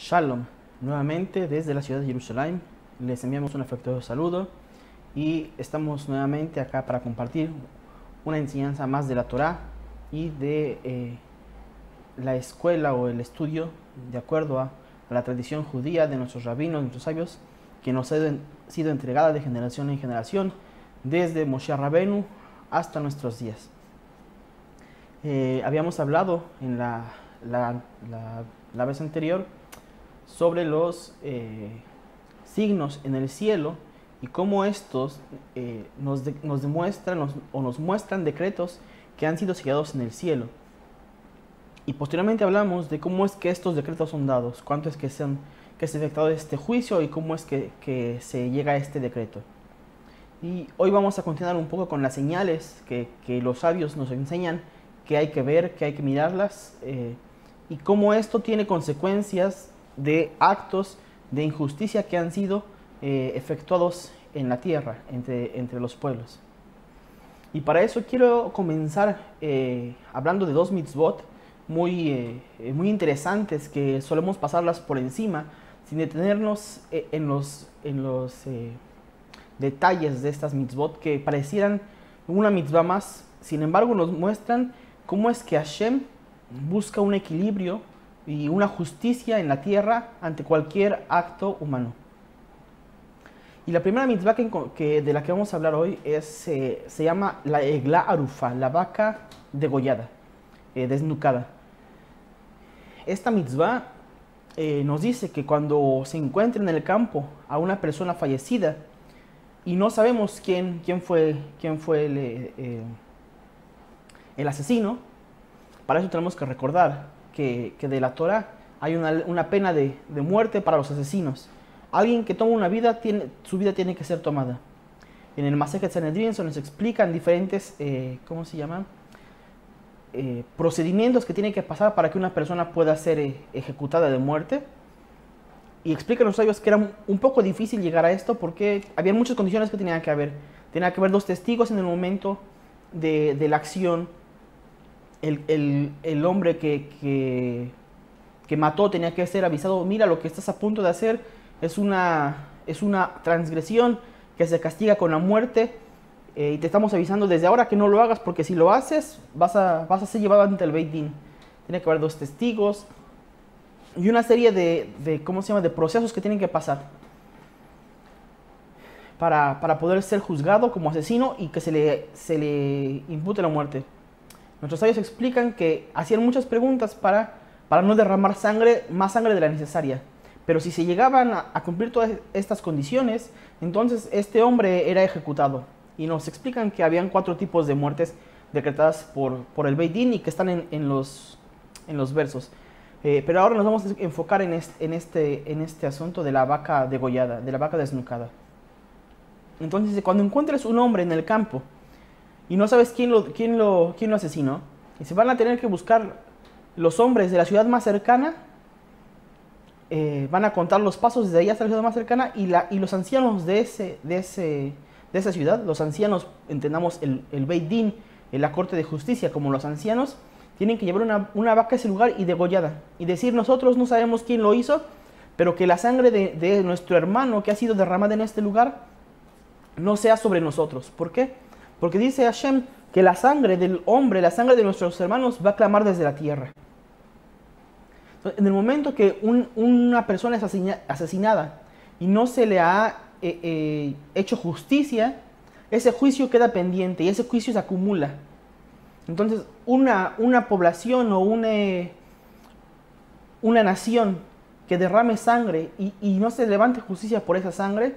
Shalom, nuevamente desde la ciudad de Jerusalén les enviamos un afectuoso saludo y estamos nuevamente acá para compartir una enseñanza más de la Torá y de la escuela o el estudio de acuerdo a la tradición judía de nuestros rabinos, nuestros sabios, que nos ha sido entregada de generación en generación desde Moshe Rabenu hasta nuestros días. Habíamos hablado en la vez anterior sobre los signos en el cielo y cómo estos nos demuestran o nos muestran decretos que han sido sellados en el cielo. Y posteriormente hablamos de cómo es que estos decretos son dados, cuánto es que se ha efectuado este juicio y cómo es que se llega a este decreto. Y hoy vamos a continuar un poco con las señales que los sabios nos enseñan que hay que ver, que hay que mirarlas, y cómo esto tiene consecuencias de actos de injusticia que han sido efectuados en la tierra, entre los pueblos. Y para eso quiero comenzar hablando de dos mitzvot muy interesantes que solemos pasarlas por encima sin detenernos en los detalles de estas mitzvot que parecieran una mitzvah más. Sin embargo, nos muestran cómo es que Hashem busca un equilibrio y una justicia en la tierra ante cualquier acto humano. Y la primera mitzvah de la que vamos a hablar hoy se llama la Egla Arufa, la vaca degollada, desnucada. Esta mitzvah nos dice que cuando se encuentre en el campo a una persona fallecida y no sabemos quién fue el asesino, para eso tenemos que recordar que de la Torah hay una pena de muerte para los asesinos. Alguien que toma una vida, su vida tiene que ser tomada. En el Masejet Sanedrín se nos explican diferentes, procedimientos que tienen que pasar para que una persona pueda ser ejecutada de muerte. Y explican los sabios que era un poco difícil llegar a esto porque había muchas condiciones que tenían que haber. Tenía que haber dos testigos en el momento de la acción. El hombre que mató tenía que ser avisado: mira, lo que estás a punto de hacer es una transgresión que se castiga con la muerte, y te estamos avisando desde ahora que no lo hagas, porque si lo haces vas a ser llevado ante el Beit Din. Tiene que haber dos testigos y una serie de procesos que tienen que pasar para poder ser juzgado como asesino y que se le impute la muerte. Nuestros sabios explican que hacían muchas preguntas para no derramar más sangre de la necesaria. Pero si se llegaban a cumplir todas estas condiciones, entonces este hombre era ejecutado. Y nos explican que habían 4 tipos de muertes decretadas por el Beit Din y que están en los versos. Pero ahora nos vamos a enfocar en este asunto de la vaca degollada, de la vaca desnucada. Entonces, cuando encuentres un hombre en el campo y no sabes quién lo asesinó, y se van a tener que buscar los hombres de la ciudad más cercana, van a contar los pasos desde ahí hasta la ciudad más cercana, y los ancianos de esa ciudad, los ancianos, entendamos el Beit Din, la corte de justicia, como los ancianos, tienen que llevar una vaca a ese lugar y degollada, y decir: nosotros no sabemos quién lo hizo, pero que la sangre de nuestro hermano que ha sido derramada en este lugar no sea sobre nosotros. ¿Por qué? Porque dice Hashem que la sangre del hombre, la sangre de nuestros hermanos va a clamar desde la tierra. Entonces, en el momento que una persona es asesinada y no se le ha hecho justicia, ese juicio queda pendiente y ese juicio se acumula. Entonces, una población o una nación que derrame sangre y no se levante justicia por esa sangre,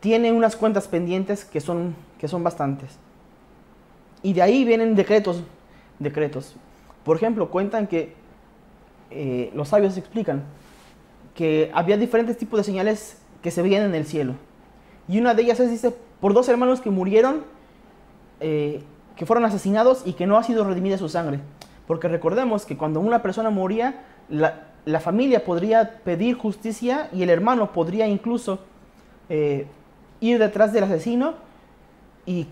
tiene unas cuentas pendientes que son bastantes. Y de ahí vienen decretos. Por ejemplo, cuentan que los sabios explican que había diferentes tipos de señales que se veían en el cielo. Y una de ellas dice, por 2 hermanos que murieron, que fueron asesinados y que no ha sido redimida su sangre. Porque recordemos que cuando una persona moría, la familia podría pedir justicia y el hermano podría incluso ir detrás del asesino y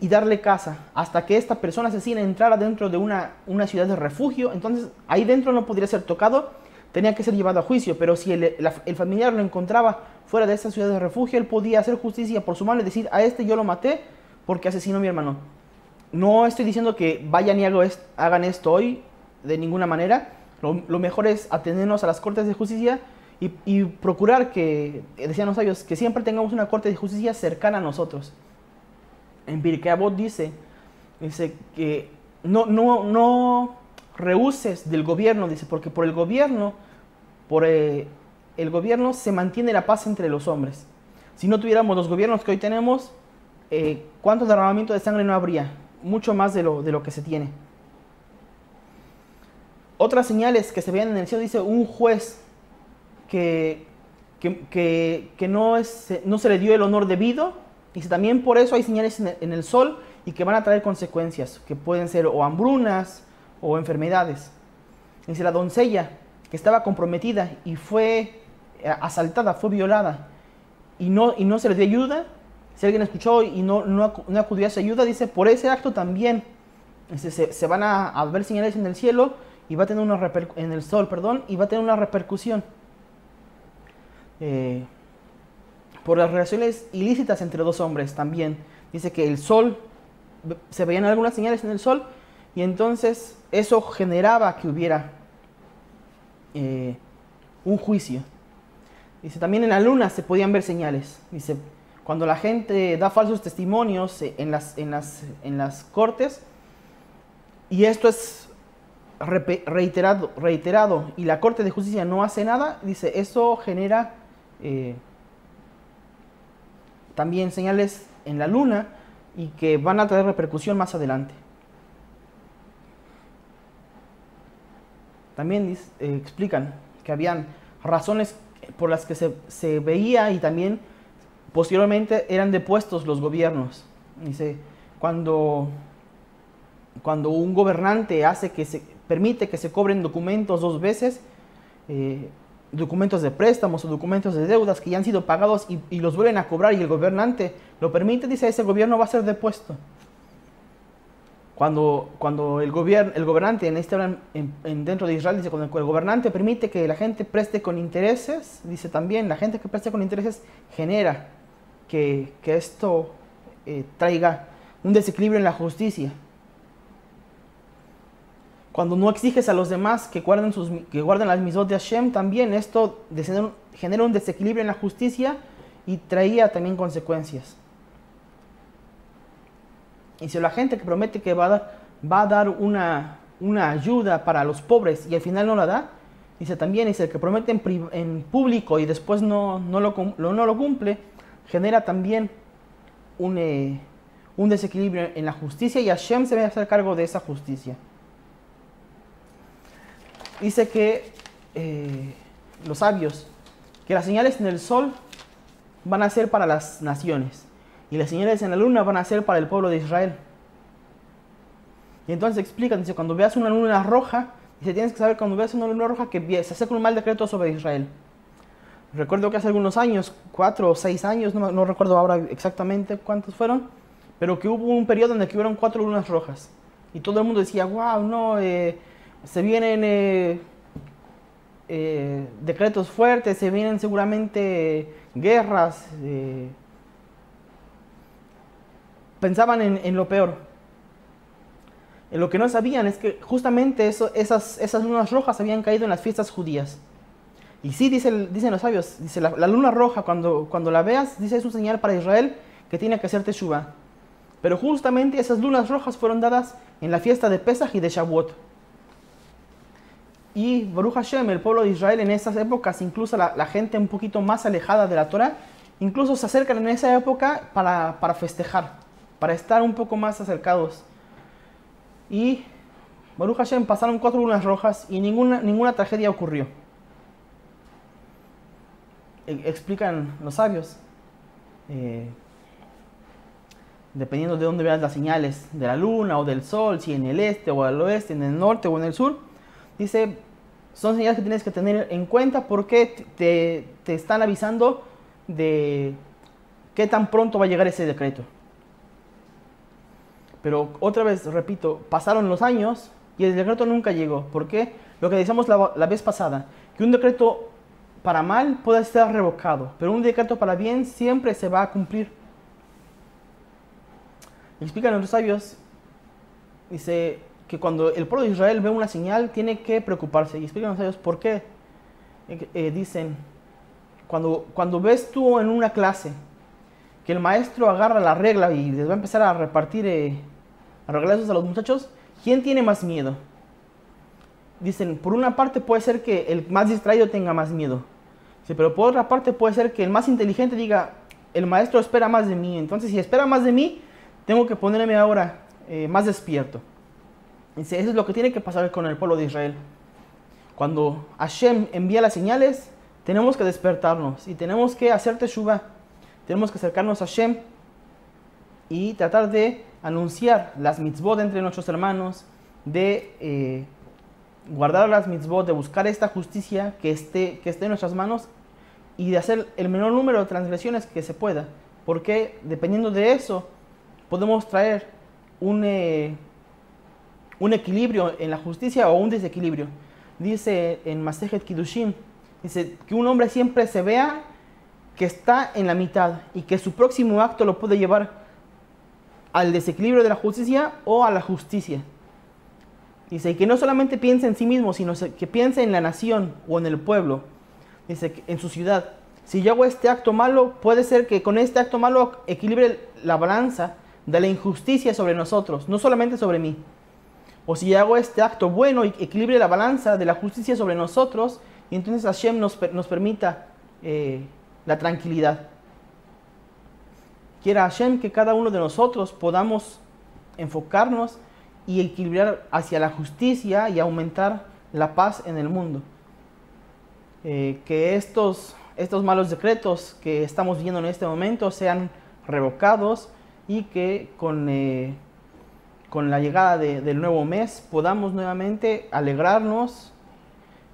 darle casa hasta que esta persona asesina entrara dentro de una ciudad de refugio. Entonces ahí dentro no podría ser tocado, tenía que ser llevado a juicio, pero si el familiar lo encontraba fuera de esta ciudad de refugio, él podía hacer justicia por su mano y decir, a este yo lo maté porque asesinó a mi hermano. No estoy diciendo que vayan y hagan esto hoy, de ninguna manera. Lo mejor es atenernos a las cortes de justicia y procurar que, decían los sabios, que siempre tengamos una corte de justicia cercana a nosotros. En Pirkei Avot dice que no rehuses del gobierno, dice, porque por el gobierno se mantiene la paz entre los hombres. Si no tuviéramos los gobiernos que hoy tenemos, ¿cuánto derramamiento de sangre no habría? Mucho más de lo que se tiene. Otras señales que se veían en el cielo, dice un juez que no se le dio el honor debido. Dice también por eso hay señales en el sol y que van a traer consecuencias, que pueden ser o hambrunas o enfermedades. Dice la doncella que estaba comprometida y fue asaltada, fue violada y no se le dio ayuda. Si alguien escuchó y no acudió a esa ayuda, dice por ese acto también se van a ver señales en el cielo y va a tener en el sol, y va a tener una repercusión. Por las relaciones ilícitas entre dos hombres también. Dice que el sol, se veían algunas señales en el sol y entonces eso generaba que hubiera un juicio. Dice también en la luna se podían ver señales. Dice cuando la gente da falsos testimonios en las cortes y esto es reiterado y la corte de justicia no hace nada, dice eso genera también señales en la luna y que van a traer repercusión más adelante. También explican que habían razones por las que se veía y también posteriormente eran depuestos los gobiernos. Dice, cuando un gobernante permite que se cobren documentos dos veces, documentos de préstamos o documentos de deudas que ya han sido pagados y los vuelven a cobrar y el gobernante lo permite, dice, ese gobierno va a ser depuesto. Cuando el gobernante, dentro de Israel, dice, cuando el gobernante permite que la gente preste con intereses, dice también, la gente que preste con intereses genera que esto traiga un desequilibrio en la justicia. Cuando no exiges a los demás que guarden las mitzvot de Hashem, también esto genera un desequilibrio en la justicia y traía también consecuencias. Y si la gente que promete que va a dar una ayuda para los pobres y al final no la da, dice también, el que promete en público y después no lo cumple, genera también un desequilibrio en la justicia y Hashem se va a hacer cargo de esa justicia. Dice que los sabios, que las señales en el sol van a ser para las naciones y las señales en la luna van a ser para el pueblo de Israel. Y entonces explica, dice, cuando veas una luna roja, dice, tienes que saber cuando veas una luna roja que se acerca un mal decreto sobre Israel. Recuerdo que hace algunos años, 4 o 6 años, no recuerdo ahora exactamente cuántos fueron, pero que hubo un periodo en el que hubieron 4 lunas rojas. Y todo el mundo decía, wow, no, se vienen decretos fuertes, se vienen seguramente guerras. Pensaban en lo peor. Lo que no sabían es que justamente esas lunas rojas habían caído en las fiestas judías. Y sí, dicen los sabios, dice la luna roja cuando la veas, dice es una señal para Israel que tiene que hacer teshuvá. Pero justamente esas lunas rojas fueron dadas en la fiesta de Pesaj y de Shavuot. Y Baruch Hashem, el pueblo de Israel en esas épocas, incluso la gente un poquito más alejada de la Torah, incluso se acercan en esa época para festejar, para estar un poco más acercados. Y Baruch Hashem pasaron 4 lunas rojas y ninguna tragedia ocurrió. Explican los sabios, dependiendo de dónde veas las señales de la luna o del sol, si en el este o al oeste, en el norte o en el sur, dice, son señales que tienes que tener en cuenta porque te están avisando de qué tan pronto va a llegar ese decreto. Pero otra vez, repito, pasaron los años y el decreto nunca llegó. ¿Por qué? lo que decíamos la vez pasada, que un decreto para mal puede ser revocado, pero un decreto para bien siempre se va a cumplir. Explican los sabios, dice que cuando el pueblo de Israel ve una señal tiene que preocuparse. Y explican los sabios por qué. Dicen, cuando ves tú en una clase que el maestro agarra la regla y les va a empezar a repartir reglazos a los muchachos, ¿quién tiene más miedo? Dicen, por una parte puede ser que el más distraído tenga más miedo. Sí, pero por otra parte puede ser que el más inteligente diga, el maestro espera más de mí. Entonces, si espera más de mí, tengo que ponerme ahora más despierto. Dice, eso es lo que tiene que pasar con el pueblo de Israel. Cuando Hashem envía las señales, tenemos que despertarnos y tenemos que hacer teshuvah. Tenemos que acercarnos a Hashem y tratar de anunciar las mitzvot entre nuestros hermanos, de guardar las mitzvot, de buscar esta justicia que esté en nuestras manos y de hacer el menor número de transgresiones que se pueda, porque dependiendo de eso podemos traer un equilibrio en la justicia o un desequilibrio. Dice en Masejet Kiddushin, dice que un hombre siempre se vea que está en la mitad y que su próximo acto lo puede llevar al desequilibrio de la justicia o a la justicia. Dice que no solamente piense en sí mismo, sino que piense en la nación o en el pueblo. Dice que en su ciudad. Si yo hago este acto malo, puede ser que con este acto malo equilibre la balanza de la injusticia sobre nosotros, no solamente sobre mí. O si hago este acto bueno y equilibre la balanza de la justicia sobre nosotros, y entonces Hashem nos permita la tranquilidad. Quiera Hashem que cada uno de nosotros podamos enfocarnos y equilibrar hacia la justicia y aumentar la paz en el mundo. Que estos malos decretos que estamos viendo en este momento sean revocados y que con la llegada del nuevo mes podamos nuevamente alegrarnos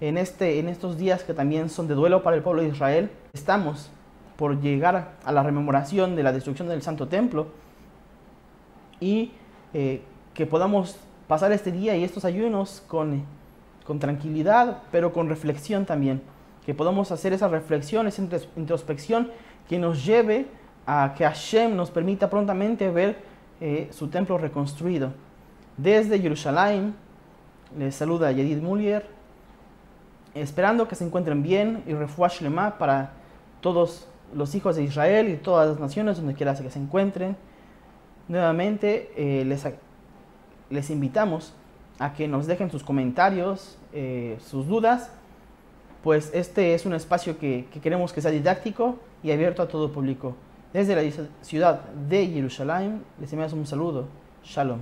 en estos días que también son de duelo para el pueblo de Israel. Estamos por llegar a la rememoración de la destrucción del Santo Templo y que podamos pasar este día y estos ayunos con tranquilidad, pero con reflexión también. Que podamos hacer esa reflexión, esa introspección que nos lleve a que Hashem nos permita prontamente ver su templo reconstruido. Desde Jerusalén les saluda Yedid Muller, esperando que se encuentren bien y refuah shlema para todos los hijos de Israel y todas las naciones donde quiera que se encuentren. Nuevamente les invitamos a que nos dejen sus comentarios, sus dudas, pues este es un espacio que queremos que sea didáctico y abierto a todo público. Desde la ciudad de Jerusalén les enviamos un saludo. Shalom.